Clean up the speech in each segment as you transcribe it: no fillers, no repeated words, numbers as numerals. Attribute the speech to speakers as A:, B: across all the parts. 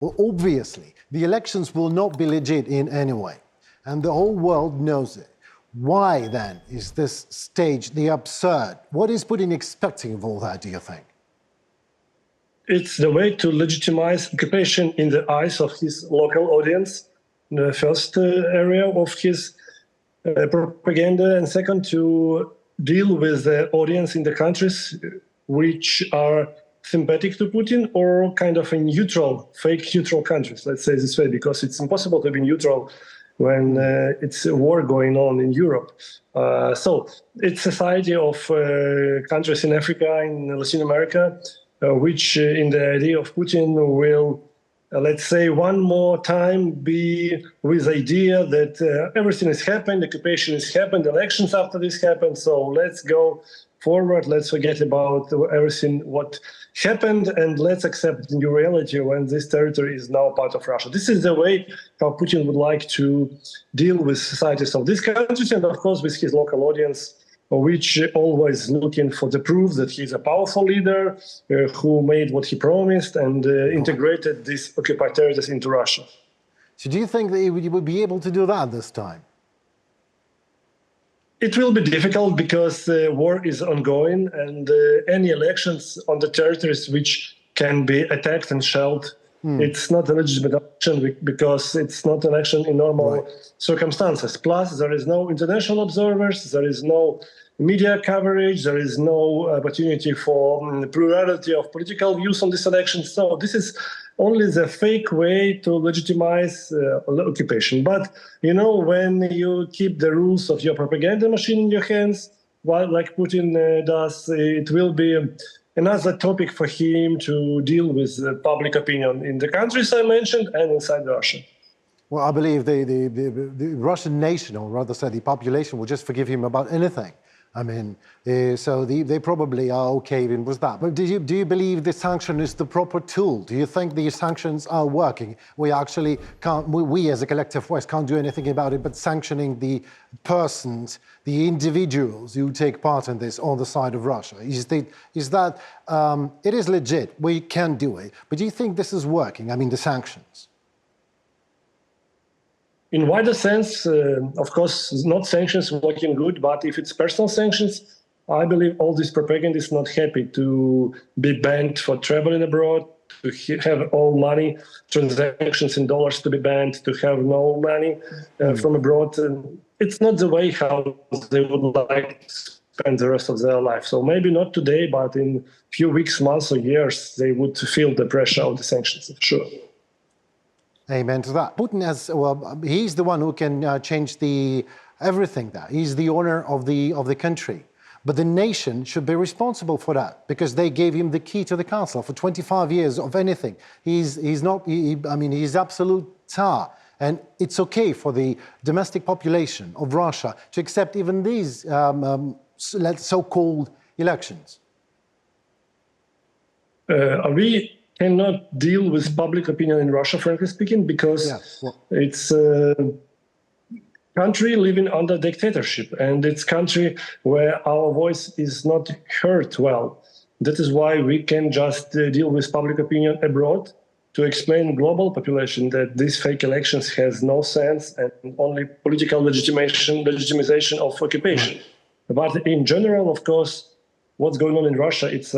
A: Well, obviously, the elections will not be legit in any way, and the whole world knows it. Why, then, is this stage the absurd? What is Putin expecting of all that, do you think?
B: It's the way to legitimize occupation in the eyes of his local audience, the first area of his propaganda, and second, to deal with the audience in the countries which are sympathetic to Putin or kind of a neutral, fake neutral countries, let's say this way, because it's impossible to be neutral when it's a war going on in Europe. So it's a society of countries in Africa, in Latin America, which in the idea of Putin will, let's say, one more time be with the idea that everything has happened, occupation has happened, elections after this happened, so let's go forward, let's forget about everything what happened, and let's accept the new reality when this territory is now part of Russia. This is the way how Putin would like to deal with societies of these countries, and of course with his local audience, which always looking for the proof that he's a powerful leader who made what he promised and integrated these occupied territories into Russia.
A: So do you think that he would be able to do that this time?
B: It will be difficult because the war is ongoing, and any elections on the territories which can be attacked and shelled, it's not a legitimate election because it's not an election in normal circumstances. Plus, there is no international observers, there is no media coverage, there is no opportunity for plurality of political views on this election. So this is only the fake way to legitimize occupation. But, you know, when you keep the rules of your propaganda machine in your hands, like Putin does, it will be another topic for him to deal with public opinion in the countries I mentioned and inside Russia.
A: Well, I believe the Russian nation, or rather say the population, will just forgive him about anything. I mean, so they probably are okay with that. But do you believe the sanction is the proper tool? Do you think the sanctions are working? We actually can't, we as a collective West can't do anything about it, but sanctioning the persons, the individuals who take part in this on the side of Russia. Is that, it is legit, we can do it, but do you think this is working? I mean, the sanctions?
B: In wider sense, of course, not sanctions working good, but if it's personal sanctions, I believe all this propaganda is not happy to be banned for traveling abroad, to have all money, transactions in dollars to be banned, to have no money from abroad. It's not the way how they would like to spend the rest of their life. So maybe not today, but in a few weeks, months or years, they would feel the pressure of the sanctions, for sure.
A: Amen to that. Putin has, well, he's the one who can change everything there. He's the owner of the country. But the nation should be responsible for that because they gave him the key to the castle for 25 years of anything. He's absolute Tsar. And it's okay for the domestic population of Russia to accept even these so-called elections.
B: We cannot deal with public opinion in Russia, frankly speaking, because it's a country living under dictatorship, and it's a country where our voice is not heard well. That is why we can just deal with public opinion abroad to explain global population that these fake elections has no sense and only political legitimization of occupation. But in general, of course, what's going on in Russia, it's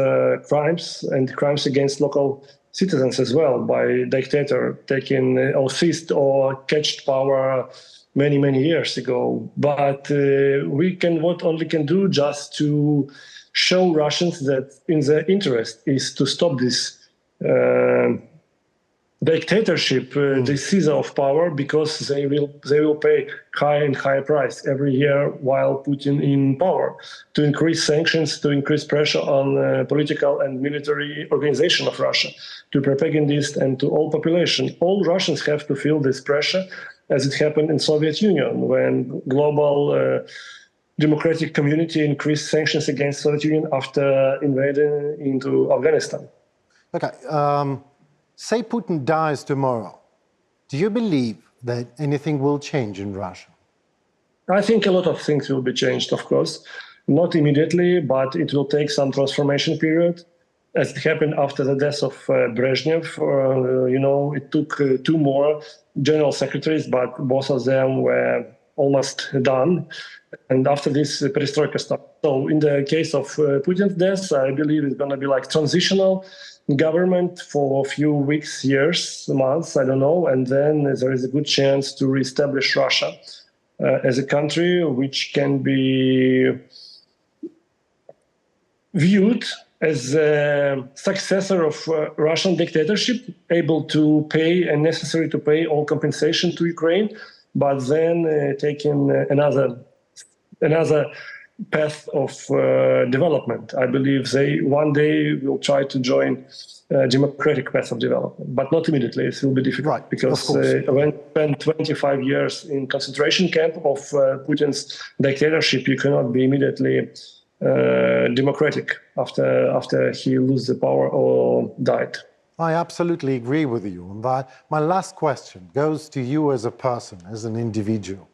B: crimes and crimes against local citizens as well by dictator taking or seized or catched power many, many years ago. But we can only can do just to show Russians that in their interest is to stop this dictatorship, the seizure of power, because they will pay higher and higher price every year while Putin in power, to increase sanctions, to increase pressure on political and military organization of Russia, to propagandists and to all population. All Russians have to feel this pressure, as it happened in Soviet Union when global democratic community increased sanctions against Soviet Union after invading into Afghanistan.
A: Okay. Say Putin dies tomorrow. Do you believe that anything will change in Russia?
B: I think a lot of things will be changed, of course. Not immediately, but it will take some transformation period. as it happened after the death of Brezhnev. It took two more general secretaries, but both of them were almost done. And after this, perestroika started. So in the case of Putin's death, I believe it's going to be like transitional government for a few weeks, years, months, I don't know. And then there is a good chance to reestablish Russia as a country which can be viewed as a successor of Russian dictatorship, able to pay and necessary to pay all compensation to Ukraine, but then taking another path of development. I believe they one day will try to join democratic path of development, but not immediately. It will be difficult,
A: Right,
B: because when you spend 25 years in concentration camp of Putin's dictatorship, you cannot be immediately democratic after he loses the power or died.
A: I absolutely agree with you on that. My last question goes to you as a person, as an individual.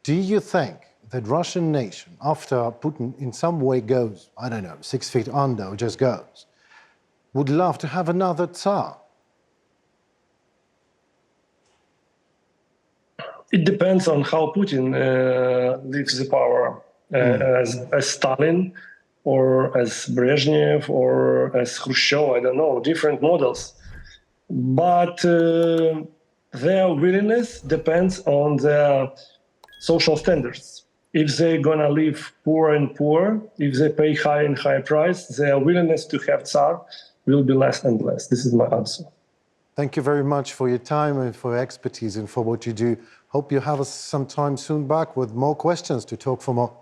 A: Do you think that Russian nation, after Putin in some way goes, I don't know, 6 feet under or just goes, would love to have another Tsar?
B: It depends on how Putin leaves the power. As Stalin, or as Brezhnev, or as Khrushchev, I don't know, different models. But their willingness depends on their social standards. If they're gonna live poor and poor, if they pay higher and higher price, their willingness to have Tsar will be less and less. This is my answer.
A: Thank you very much for your time and for your expertise and for what you do. Hope you have us sometime soon back with more questions to talk for more.